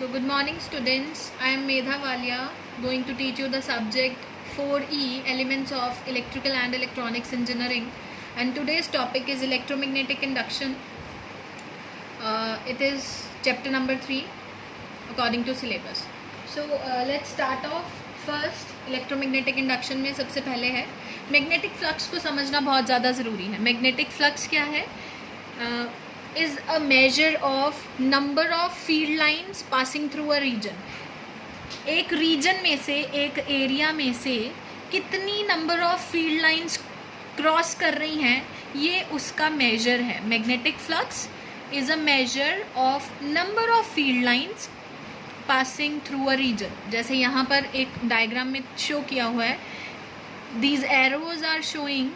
So good morning students, I am Medha Walia going to teach you the subject 4E Elements of Electrical and Electronics Engineering, and today's topic is electromagnetic induction. It is chapter number 3 according to syllabus. So let's start off. First electromagnetic induction में सबसे पहले है magnetic flux को समझना बहुत ज़्यादा ज़रूरी है. मैग्नेटिक फ्लक्स क्या है? Is a measure of number of field lines passing through a region. एक रीजन में से, एक एरिया में से कितनी number of field lines cross कर रही हैं, ये उसका मेजर है. Magnetic flux is a measure of number of field lines passing through a region. जैसे यहाँ पर एक डायग्राम में शो किया हुआ है, these arrows are showing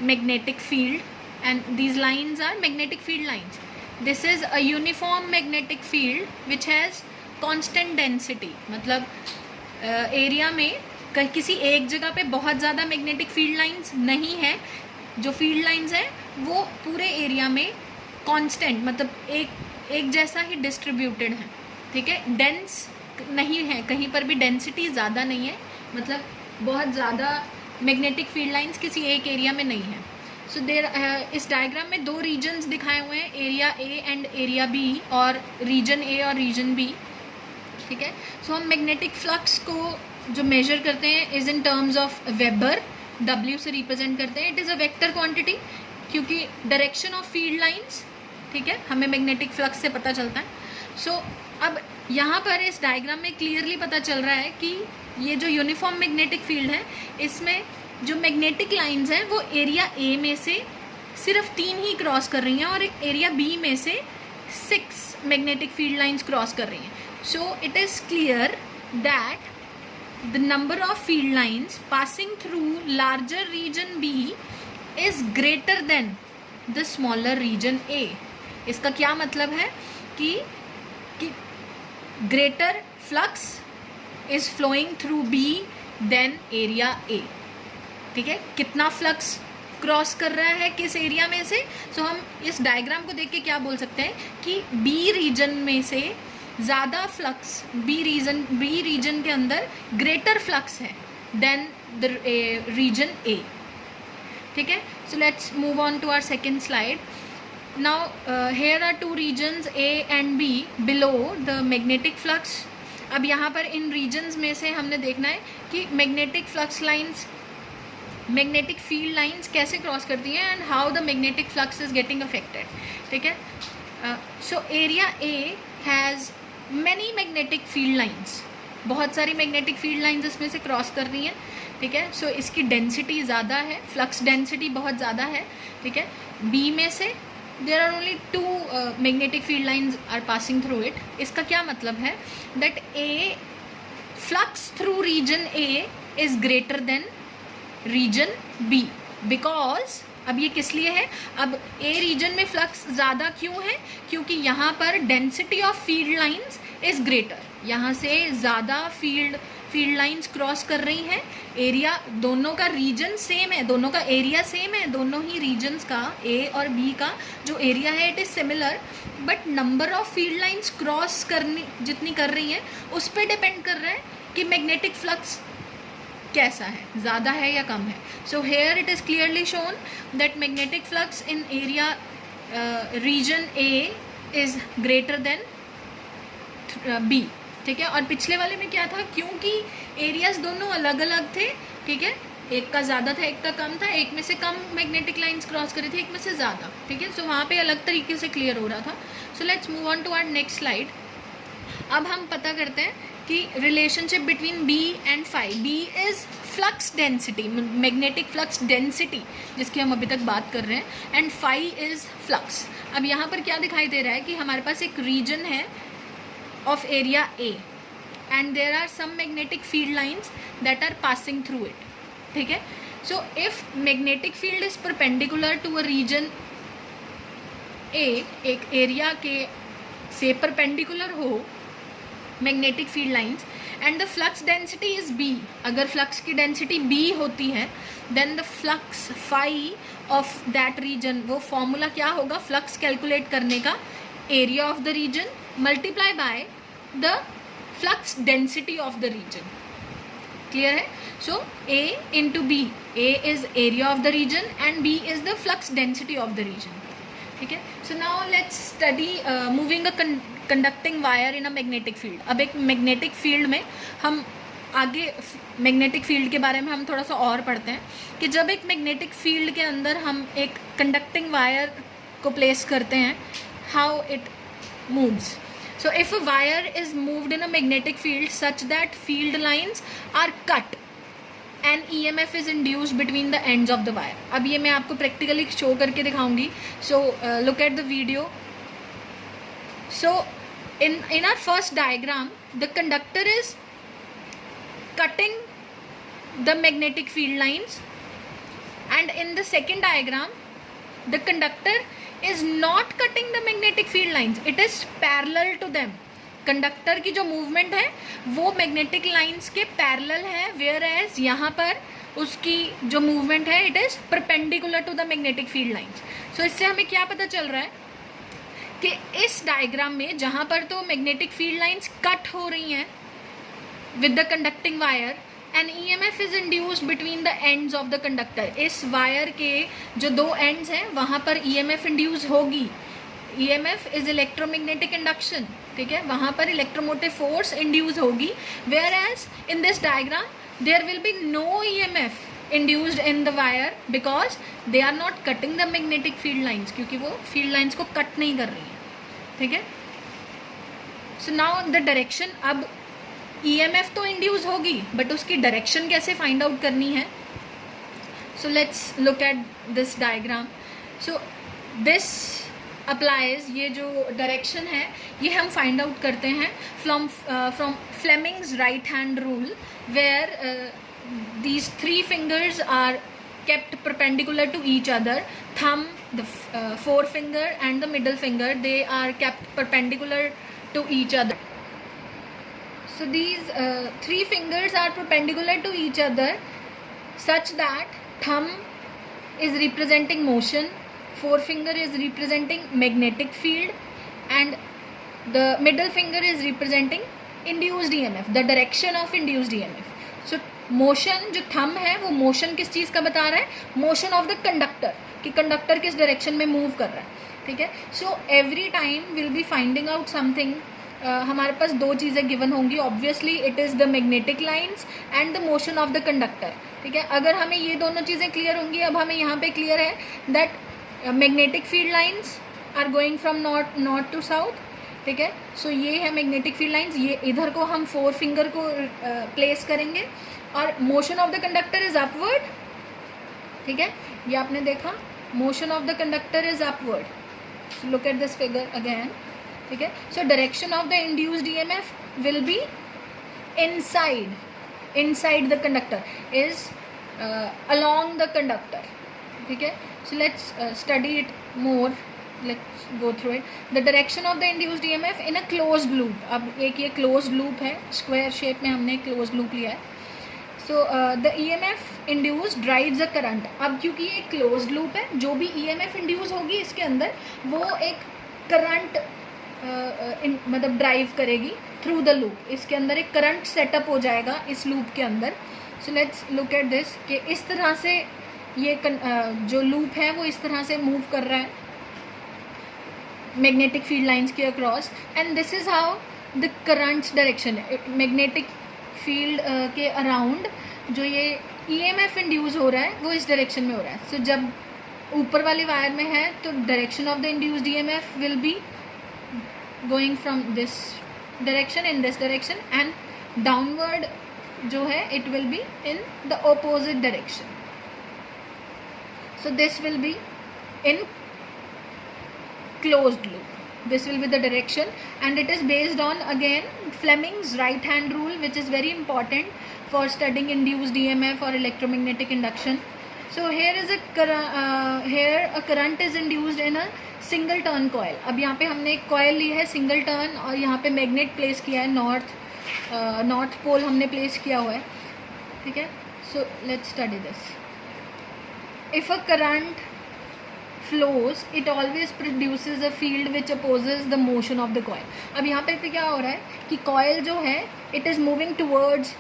magnetic field and these lines are magnetic field lines. This is a uniform magnetic field which has constant density. मतलब area में किसी एक जगह पे बहुत ज़्यादा मैग्नेटिक फील्ड लाइंस नहीं है. जो फील्ड लाइंस हैं वो पूरे एरिया में कांस्टेंट, मतलब एक जैसा ही डिस्ट्रीब्यूटेड है. ठीक है, डेंस नहीं है, कहीं पर भी डेंसिटी ज़्यादा नहीं है, मतलब बहुत ज़्यादा मैग्नेटिक फील्ड लाइंस किसी एक एरिया में नहीं है. सो इस डायग्राम में दो रीजन्स दिखाए हुए हैं, area A and area B, और रीजन ए और रीजन बी. ठीक है, सो हम मैग्नेटिक फ्लक्स को जो मेजर करते हैं is in terms of weber. W से रिप्रेजेंट करते हैं. It is a vector quantity, क्योंकि डायरेक्शन ऑफ फील्ड लाइंस, ठीक है, हमें मैग्नेटिक फ्लक्स से पता चलता है. सो अब यहाँ पर इस डायग्राम में क्लियरली पता चल रहा है कि ये जो यूनिफॉर्म मैग्नेटिक फील्ड है, इसमें जो मैग्नेटिक लाइंस हैं वो एरिया ए में से सिर्फ 3 ही क्रॉस कर रही हैं और एक एरिया बी में से 6 मैग्नेटिक फील्ड लाइंस क्रॉस कर रही हैं. So it is clear that the number of field lines passing through larger region B is greater than the smaller region A. इसका क्या मतलब है कि greater flux is flowing through B than area A. ठीक है, कितना flux cross कर रहा है किस एरिया में से. सो हम इस डायग्राम को देख के क्या बोल सकते हैं कि बी रीजन में से ज़्यादा फ्लक्स, बी रीजन के अंदर ग्रेटर फ्लक्स है देन द रीजन ए. ठीक है, so let's move on to our second slide. Now here are 2 regions A and B below the magnetic flux. अब यहाँ पर इन रीजन्स में से हमने देखना है कि magnetic flux lines, magnetic field lines कैसे क्रॉस करती हैं and how the magnetic flux is getting affected. ठीक है, so area A has many magnetic field lines. बहुत सारी मैग्नेटिक फील्ड लाइंस इसमें से क्रॉस कर रही हैं. ठीक है, सो इसकी डेंसिटी ज़्यादा है, फ्लक्स डेंसिटी बहुत ज़्यादा है. ठीक है, बी में से there are only 2 magnetic field lines are passing through it. इसका क्या मतलब है? That a flux through region A is greater than region B, because अब ये किस लिए है? अब ए रीजन में फ्लक्स ज़्यादा क्यों है? क्योंकि यहाँ पर density of field lines is greater. यहाँ से ज़्यादा फील्ड लाइंस क्रॉस कर रही हैं. एरिया दोनों का रीजन सेम है, दोनों का एरिया सेम है, दोनों ही रीजन्स का, ए और बी का जो एरिया है it is similar, but number of field lines cross करनी जितनी कर रही हैं उस पर डिपेंड कर रहा है कि मैग्नेटिक फ्लक्स कैसा है, ज़्यादा है या कम है. So here it is clearly shown that magnetic flux in area region A is greater than B. ठीक है, और पिछले वाले में क्या था, क्योंकि एरियाज दोनों अलग अलग थे. ठीक है, एक का ज़्यादा था, एक का कम था, एक में से कम मैग्नेटिक लाइंस क्रॉस करी थी, एक में से ज़्यादा. ठीक है, सो वहाँ पे अलग तरीके से क्लियर हो रहा था. So let's move on to our next slide. अब हम पता करते हैं कि relationship between B and phi. B is flux density, magnetic flux density जिसकी हम अभी तक बात कर रहे हैं, एंड फाई इज़ फ्लक्स. अब यहाँ पर क्या दिखाई दे रहा है कि हमारे पास एक रीजन है of area A and there are some magnetic field lines that are passing through it. ठीक है, so if magnetic field is perpendicular to a region A, एक एरिया के से perpendicular हो magnetic field lines and the flux density is B, अगर flux की density B होती है then the flux phi of that region, वो formula क्या होगा फ्लक्स कैलकुलेट करने का? Area of the region multiply by the flux density of the region. Clear है? So A into B, A is area of the region and B is the flux density of the region. ठीक है. So now let's study moving a conducting wire in a magnetic field. अब एक magnetic field में हम आगे magnetic field के बारे में हम थोड़ा सा और पढ़ते हैं कि जब एक मैग्नेटिक फील्ड के अंदर हम एक कंडक्टिंग वायर को प्लेस करते हैं, how it moves. So if a wire is moved in a magnetic field such that field lines are cut, an EMF is induced between the ends of the wire. अब ये मैं आपको practically show करके दिखाऊंगी. So look at the video. So in our first diagram, the conductor is cutting the magnetic field lines, and in the second diagram, the conductor is not cutting the magnetic field lines, it is parallel to them. Conductor की जो movement है वो magnetic lines के parallel है, whereas यहाँ पर उसकी जो मूवमेंट है it is perpendicular to the magnetic field lines. So इससे हमें क्या पता चल रहा है कि इस डायग्राम में जहाँ पर तो मैग्नेटिक फील्ड लाइंस कट हो रही हैं with the conducting wire, an EMF is induced between the ends of the conductor. इस वायर के जो दो एंड्स हैं वहाँ पर EMF इंड्यूस होगी. EMF is electromagnetic induction. ठीक है, वहाँ पर इलेक्ट्रोमोटिव फोर्स इंड्यूस होगी, whereas in this diagram there will be no EMF induced in the wire because they are not cutting the magnetic field lines, क्योंकि वो field lines को cut नहीं कर रही हैं. ठीक है. सो नाउ द डायरेक्शन, अब EMF तो इंड्यूस होगी बट उसकी डायरेक्शन कैसे फाइंड आउट करनी है. So let's look at this diagram. So this applies, ये जो डायरेक्शन है ये हम फाइंड आउट करते हैं from Fleming's right hand rule, where these three fingers are kept perpendicular to each other. Thumb, the forefinger and the middle finger, they are kept perpendicular to each other. So these three fingers are perpendicular to each other such that thumb is representing motion, forefinger is representing magnetic field and the middle finger is representing induced EMF, the direction of induced EMF. So motion जो thumb है वो motion किस चीज़ का बता रहा है, motion of the conductor, कि conductor किस डायरेक्शन में मूव कर रहा है. ठीक है. So every time will be finding out something. हमारे पास दो चीज़ें गिवन होंगी. Obviously it is the magnetic lines and the motion of the conductor. ठीक है. अगर हमें ये दोनों चीज़ें क्लियर होंगी, अब हमें यहाँ पे क्लियर है that magnetic field lines are going from north to south. ठीक है. सो ये है मैग्नेटिक फील्ड लाइंस, ये इधर को हम फोर फिंगर को प्लेस करेंगे और motion of the conductor is upward. ठीक है, ये आपने देखा, motion of the conductor is upward. Look at this figure again. ठीक है. So direction of the induced EMF will be inside the conductor, is along the conductor. ठीक है. So let's study it more. Let's go through it. The direction of the induced EMF in a closed loop. अब एक ये closed loop है, square shape में हमने closed loop लिया है. So the EMF induced drives a current. अब क्योंकि ये closed loop है, जो भी EMF induce होगी इसके अंदर वो एक करंट मतलब ड्राइव करेगी थ्रू द लूप. इसके अंदर एक करंट सेटअप हो जाएगा इस लूप के अंदर. So let's look at this, कि इस तरह से ये जो लूप है वो इस तरह से मूव कर रहा है मैग्नेटिक फील्ड लाइंस के across, and this is how the currents direction है. मैग्नेटिक फील्ड के अराउंड जो ये EMF इंड्यूस हो रहा है वो इस डायरेक्शन में हो रहा है. सो जब ऊपर वाली वायर में है तो direction of the induced EMF will be going from this direction in this direction, and downward जो है it will be in the opposite direction. So this will be in closed loop. This will be the direction, and it is based on again Fleming's right hand rule, which is very important for studying induced EMF or electromagnetic induction. So here a current is induced in a single turn coil. अब यहाँ पे हमने एक coil ली है single turn और यहाँ पे magnet place किया है, north pole हमने place किया हुआ है. ठीक है. So let's study this. If a current flows, it always produces a field which opposes the motion of the coil. अब यहाँ पे क्या हो रहा है कि coil जो है it is moving towards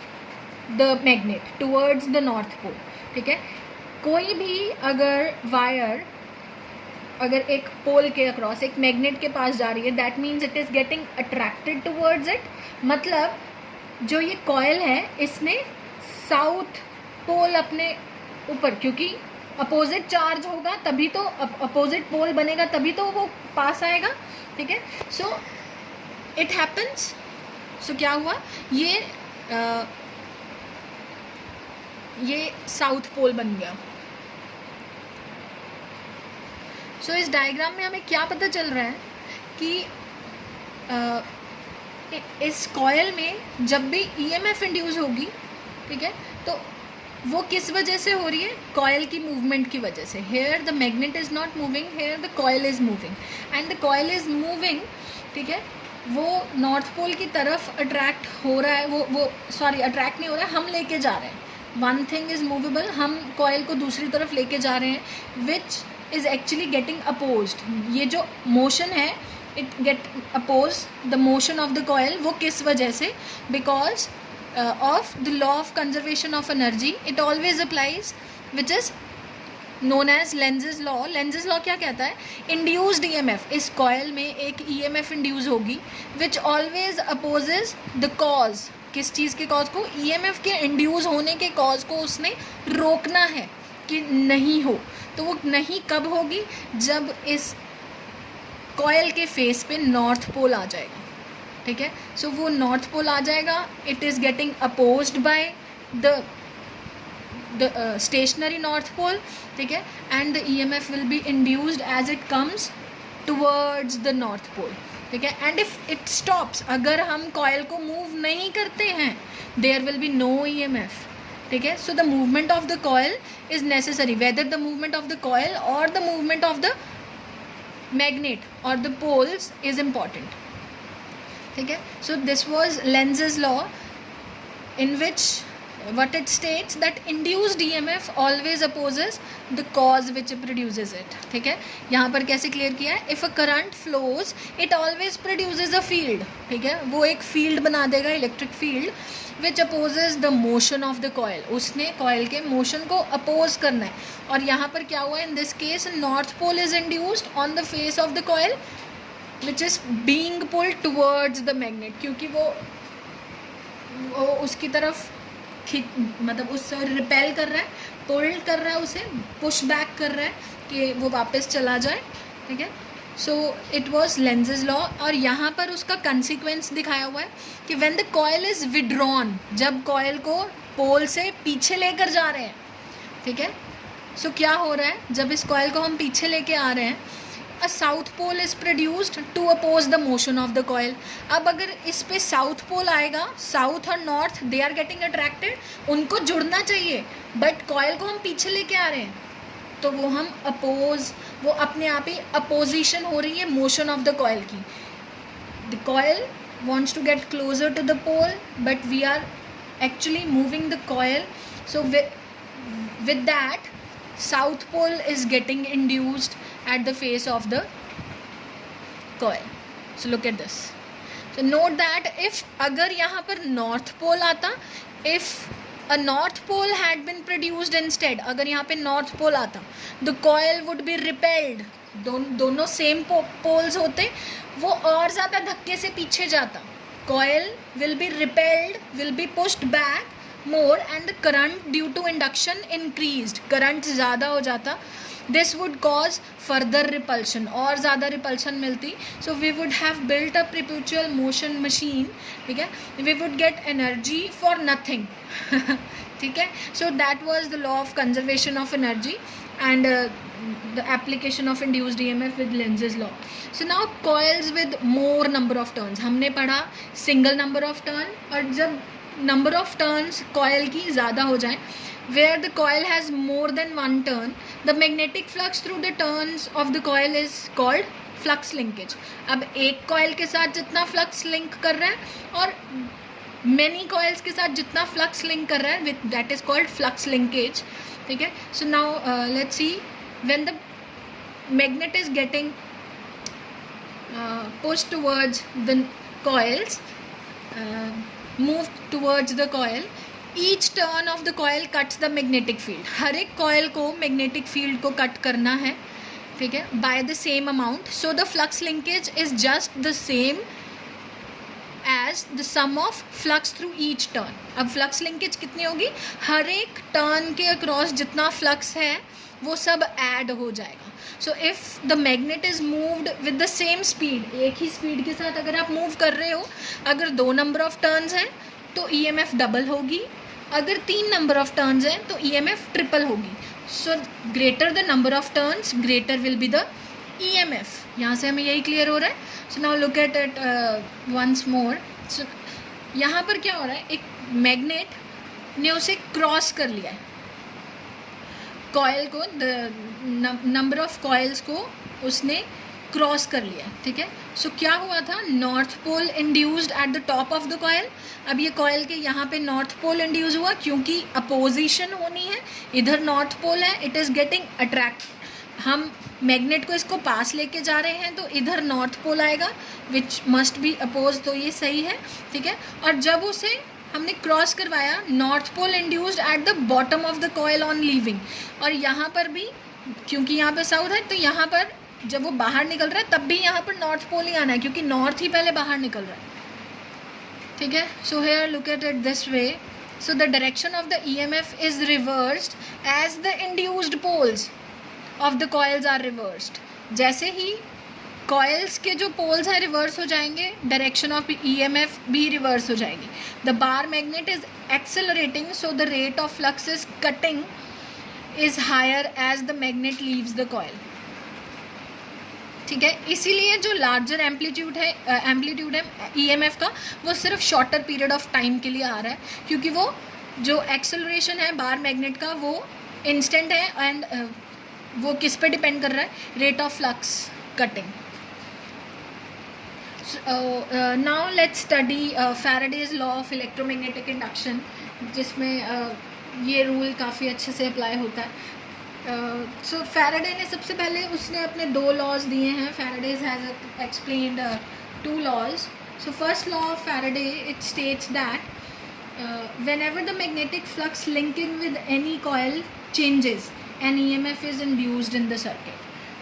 the magnet, towards the north pole. ठीक है, कोई भी अगर वायर अगर एक पोल के अक्रॉस एक मैग्नेट के पास जा रही है, that means it is getting attracted towards it. मतलब जो ये कॉयल है इसने साउथ पोल अपने ऊपर, क्योंकि अपोजिट चार्ज होगा तभी तो अपोजिट पोल बनेगा, तभी तो वो पास आएगा. ठीक है, सो इट हैपन्स. सो क्या हुआ, ये साउथ पोल बन गया. सो इस डायग्राम में हमें क्या पता चल रहा है कि इस कॉयल में जब भी ईएमएफ इंड्यूस होगी, ठीक है, तो वो किस वजह से हो रही है, कॉयल की मूवमेंट की वजह से. Here the magnet is not moving, here the coil is moving, and the coil is moving. ठीक है, वो नॉर्थ पोल की तरफ अट्रैक्ट हो रहा है, वो सॉरी अट्रैक्ट नहीं हो रहा है, हम लेके जा रहे हैं. वन थिंग इज़ मूवेबल, हम कॉयल को दूसरी तरफ लेके जा रहे हैं, which is actually getting opposed. ये जो मोशन है it get oppose the motion of the coil. वो किस वजह से, because of the law of conservation of energy, it always applies, which is known as Lenz's law. Lenz's law क्या कहता है, इंड्यूस्ड ईएमएफ, इस कॉयल में एक ईएमएफ इंड्यूस होगी which always opposes the cause. किस चीज़ के कॉज को, ईएमएफ के इंड्यूस होने के कॉज को उसने रोकना है कि नहीं हो. तो वो नहीं कब होगी, जब इस कॉयल के फेस पे नॉर्थ पोल आ जाएगा. ठीक है, सो वो नॉर्थ पोल आ जाएगा, it is getting opposed by the stationary north pole. ठीक है, and the EMF will be induced as it comes towards the north pole. ठीक है, एंड इफ इट स्टॉप्स, अगर हम कॉयल को मूव नहीं करते हैं, there will be no EMF. ठीक है, so the movement of the coil is necessary, whether the movement of the coil और the movement of the magnet और द पोल्स इज इम्पॉर्टेंट. ठीक है, so this was Lenz's law, in which what it states that induced EMF always opposes the cause which produces it. ठीक है, यहाँ पर कैसे clear किया है, if a current flows it always produces a field. ठीक है, वो एक फील्ड बना देगा, electric field, which opposes the motion of the coil. उसने कॉयल के मोशन को अपोज करना है. और यहाँ पर क्या हुआ, in this case north pole is induced on the face of the coil which is being pulled towards the magnet, क्योंकि वो उसकी तरफ मतलब उससे रिपेल कर रहा है, पुल कर रहा है, उसे पुश बैक कर रहा है कि वो वापस चला जाए. ठीक है, so it was Lenz's law. और यहाँ पर उसका कंसिक्वेंस दिखाया हुआ है कि when the coil is withdrawn, जब कॉयल को पोल से पीछे लेकर जा रहे हैं. ठीक है, सो क्या हो रहा है, जब इस कॉयल को हम पीछे लेके आ रहे हैं, a south pole is produced to oppose the motion of the coil. अब अगर इस पे साउथ पोल आएगा, साउथ और north they are getting attracted, उनको जुड़ना चाहिए, बट कॉयल को हम पीछे लेके आ रहे हैं, तो वो हम अपोज, वो अपने आप ही अपोजिशन हो रही है मोशन ऑफ द कॉयल की. The coil wants to get closer to the pole, but we are actually moving the coil. So with that, south pole is getting induced at the face of the coil. So look at this. So note that if अगर यहाँ पर north pole आता, if a north pole had been produced instead, अगर यहाँ पे north pole आता, the coil would be repelled. दोनों same poles होते, वो और ज़्यादा धक्के से पीछे जाता. Coil will be repelled, will be pushed back more, and the current due to induction increased. current ज़्यादा हो जाता. This would cause further repulsion, और ज़्यादा repulsion मिलती. So we would have built a perpetual motion machine. ठीक है, we would get energy for nothing. ठीक है, so that was the law of conservation of energy and the application of induced EMF with Lenz's law. So now coils with more number of turns, हमने पढ़ा single number of turn, और जब number of turns coil की ज़्यादा हो जाए, where the coil has more than one turn, the magnetic flux through the turns of the coil is called flux linkage. अब एक coil के साथ जितना flux link कर रहा है और many coils के साथ जितना flux link कर रहा है, that is called flux linkage. ठीक है, so now let's see, when the magnet is getting pushed towards the coils, moved towards the coil, each turn of the coil cuts the magnetic field. हर एक coil को magnetic field को cut करना है, ठीक है, by the same amount. So the flux linkage is just the same as the sum of flux through each turn. अब flux linkage कितनी होगी? हर एक turn के across जितना flux है वो सब add हो जाएगा. So if the magnet is moved with the same speed, एक ही speed के साथ अगर आप move कर रहे हो, अगर 2 number of turns हैं तो EMF double होगी, अगर 3 number of turns हैं तो EMF triple होगी. So greater the number of turns, greater will be the EMF. यहाँ से हमें यही clear हो रहा है. So now look at it once more. So यहाँ पर क्या हो रहा है, एक magnet ने उसे क्रॉस कर लिया है, कॉयल को, नंबर ऑफ कॉइल्स को उसने क्रॉस कर लिया, ठीक है. सो क्या हुआ था, north pole induced at the top of the coil. अब ये कॉयल के यहाँ पे नॉर्थ पोल इंड्यूस हुआ क्योंकि अपोजिशन होनी है, इधर नॉर्थ पोल है, इट इज़ गेटिंग अट्रैक्ट. हम मैग्नेट को इसको पास लेके जा रहे हैं तो इधर नॉर्थ पोल आएगा विच मस्ट बी अपोज, तो ये सही है, ठीक है. और जब उसे हमने क्रॉस करवाया, north pole induced at the bottom of the coil on leaving. और यहाँ पर भी क्योंकि यहाँ पर साउथ है तो यहाँ पर जब वो बाहर निकल रहा है तब भी यहाँ पर नॉर्थ पोल ही आना है क्योंकि नॉर्थ ही पहले बाहर निकल रहा है, ठीक है. So here look at it this way. So the direction of the EMF is reversed as the induced poles of the coils are reversed. जैसे ही कॉइल्स के जो पोल्स हैं रिवर्स हो जाएंगे, डायरेक्शन ऑफ EMF भी रिवर्स हो जाएगी. The bar magnet is accelerating, so the rate of flux is cutting is higher as the magnet leaves the coil, ठीक है. इसीलिए जो लार्जर एम्पलीट्यूड है EMF का, वो सिर्फ शॉर्टर पीरियड ऑफ टाइम के लिए आ रहा है क्योंकि वो जो एक्सेलरेशन है बार मैग्नेट का वो इंस्टेंट है एंड वो किस पे डिपेंड कर रहा है, rate of flux cutting. Now let's study Faraday's law of electromagnetic induction, जिसमें ये रूल काफ़ी अच्छे से अप्लाई होता है. सो फैराडे ने सबसे पहले उसने अपने 2 लॉज दिए हैं. Faraday's has explained 2 laws. So first law of Faraday, it states that whenever the magnetic flux linking with any coil changes, an EMF is induced in the circuit.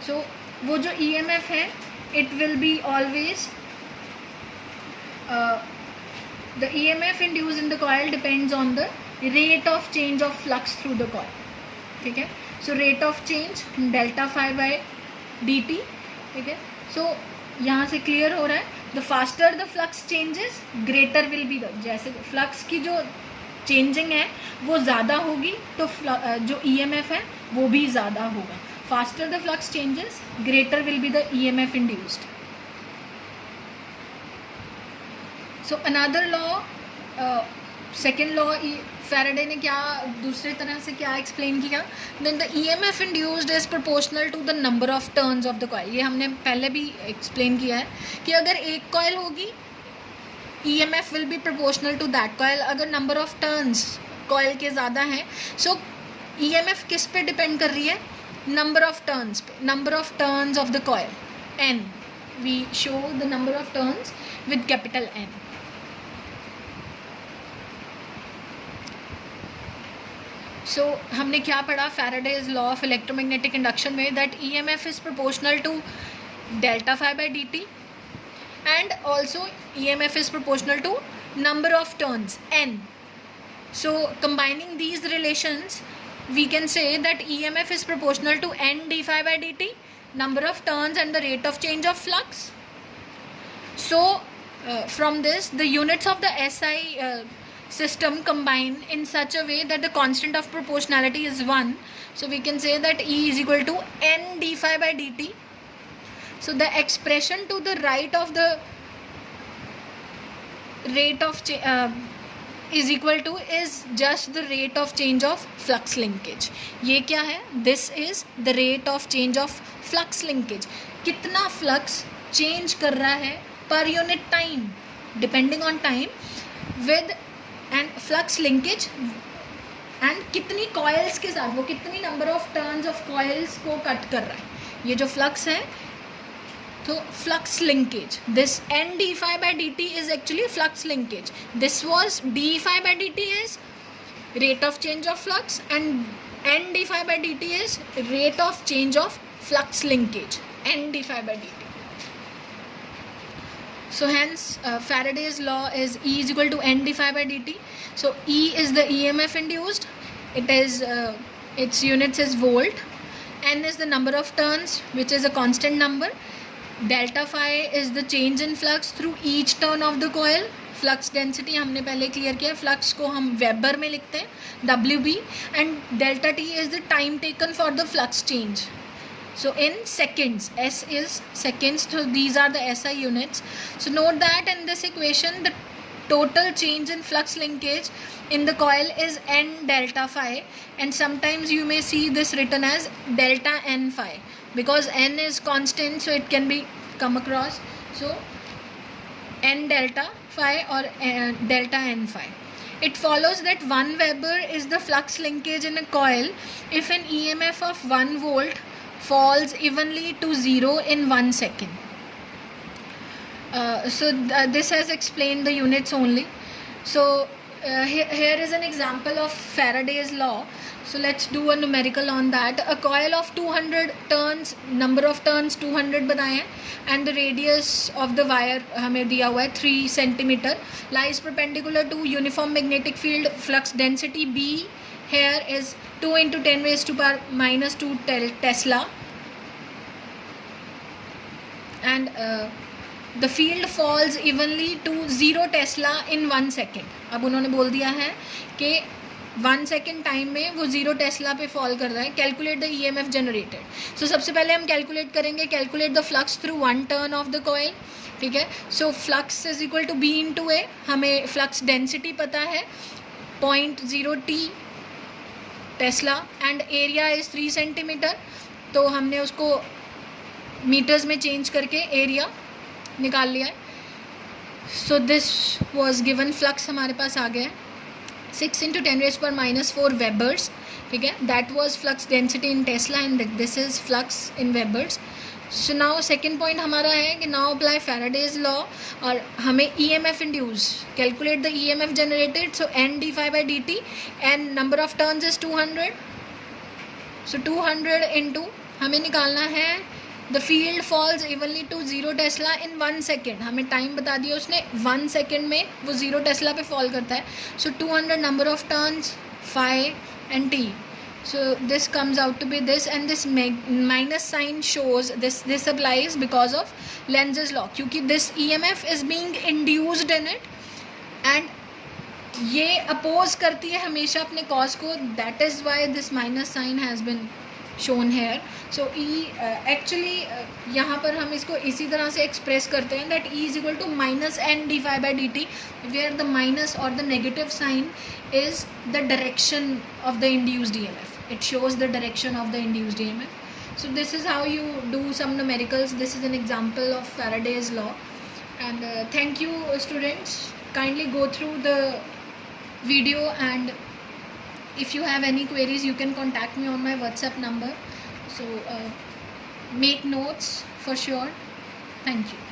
So वो जो EMF है, it will be always the EMF induced in the coil depends on the rate of change of flux through the coil, ठीक है. So rate of change delta phi by dt, ठीक है. So यहाँ से clear हो रहा है, the faster the flux changes greater will be the, जैसे फ्लक्स की जो चेंजिंग है वो ज़्यादा होगी तो जो EMF है वो भी ज़्यादा होगा. faster the flux changes greater will be the EMF induced. So another law, second law, Faraday ने क्या दूसरे तरह से क्या एक्सप्लेन किया, then the EMF induced is proportional to the number of turns of the coil. ये हमने पहले भी एक्सप्लेन किया है कि अगर एक कॉइल होगी EMF will be proportional to that coil. अगर नंबर ऑफ टर्न्स कॉइल के ज़्यादा हैं, सो EMF किस पे डिपेंड कर रही है, नंबर ऑफ टर्न्स पे, number of turns of the coil, N. We show the number of turns with capital N. So हमने क्या पढ़ा Faraday's law of electromagnetic induction में, that EMF is proportional to delta phi by dt and also EMF is proportional to number of turns N. So combining these relations we can say that EMF is proportional to N d phi by dt, number of turns and the rate of change of flux. So from this the units of the SI system combine in such a way that the constant of proportionality is 1. So we can say that E is equal to N d phi by dt. So the expression to the right of the rate of is equal to is just the rate of change of flux linkage. ये क्या है, this is the rate of change of flux linkage. कितना flux change कर रहा है per unit time depending on time with and flux linkage and कितनी coils के साथ, वो कितनी number of turns of coils को cut कर रहा है, ये जो फ्लक्स है, तो flux linkage, this n d phi by dt is actually flux linkage. This was d phi by dt is rate of change of flux and n d phi by dt is rate of change of flux linkage, n d phi by dt. So hence Faraday's law is E is equal to n d phi by dt. So E is the EMF induced, it is its units is volt, n is the number of turns which is a constant number, delta phi is the change in flux through each turn of the coil. Flux density हमने पहले clear किया, flux को हम weber में लिखते हैं WB, and delta T is the time taken for the flux change. So in seconds, S is seconds, so these are the SI units. So note that in this equation the total change in flux linkage in the coil is N delta phi, and sometimes you may see this written as delta N phi because N is constant, so it can be come across. So N delta phi or delta N phi. It follows that 1 Weber is the flux linkage in a coil if an EMF of 1 volt falls evenly to 0 in 1 second. This has explained the units only. So here is an example of Faraday's law. So let's do a numerical on that. A coil of 200 turns, number of turns 200 बनाए हैं, and the radius of the wire हमें दिया हुआ है 3 centimeter, lies perpendicular to uniform magnetic field. Flux density B here is 2 into 10 raised to power minus 2 Tesla, and the field falls evenly to 0 Tesla in 1 second. अब उन्होंने बोल दिया है कि 1 सेकेंड टाइम में वो 0 टेस्ला पे फॉल कर रहा है. Calculate the EMF generated. So सबसे पहले हम कैलकुलेट करेंगे, calculate the flux through 1 turn of the coil. ठीक है. So flux is equal to B into A. हमें फ्लक्स डेंसिटी पता है 0.0 T tesla and area is 3 centimetre. तो हमने उसको मीटर्स में चेंज करके एरिया निकाल लिया है. So this was given. Flux हमारे पास आ गया है 6 into 10 raised power minus 4 Webers. ठीक है. That was flux density in Tesla and this is flux in Webers. So now second point हमारा है कि नाउ अप्लाई Faraday's law और हमें EMF induce, calculate the EMF generated. So N d phi by dt and number of turns is 200. So 200 into हमें निकालना है the field falls evenly to 0 Tesla in 1 second. हमें time बता दिया उसने, 1 second में वो 0 टेस्ला पे फॉल करता है. सो 200 number of turns phi and T. So this comes out to be this, and this minus sign shows this applies because of Lenz's law, क्योंकि this EMF is being induced in it and ये oppose करती है हमेशा अपने cause को. That is why this minus sign has been shown here. So ई actually यहाँ पर हम इसको इसी तरह से एक्सप्रेस करते हैं that E is equal to minus N d phi by dt, where the minus और the negative sign is the direction of the induced EMF. It shows the direction of the induced EMF. So this is how you do some numericals. This is an example of Faraday's law. And thank you students. Kindly go through the video, and if you have any queries you can contact me on my WhatsApp number. So make notes for sure. Thank you.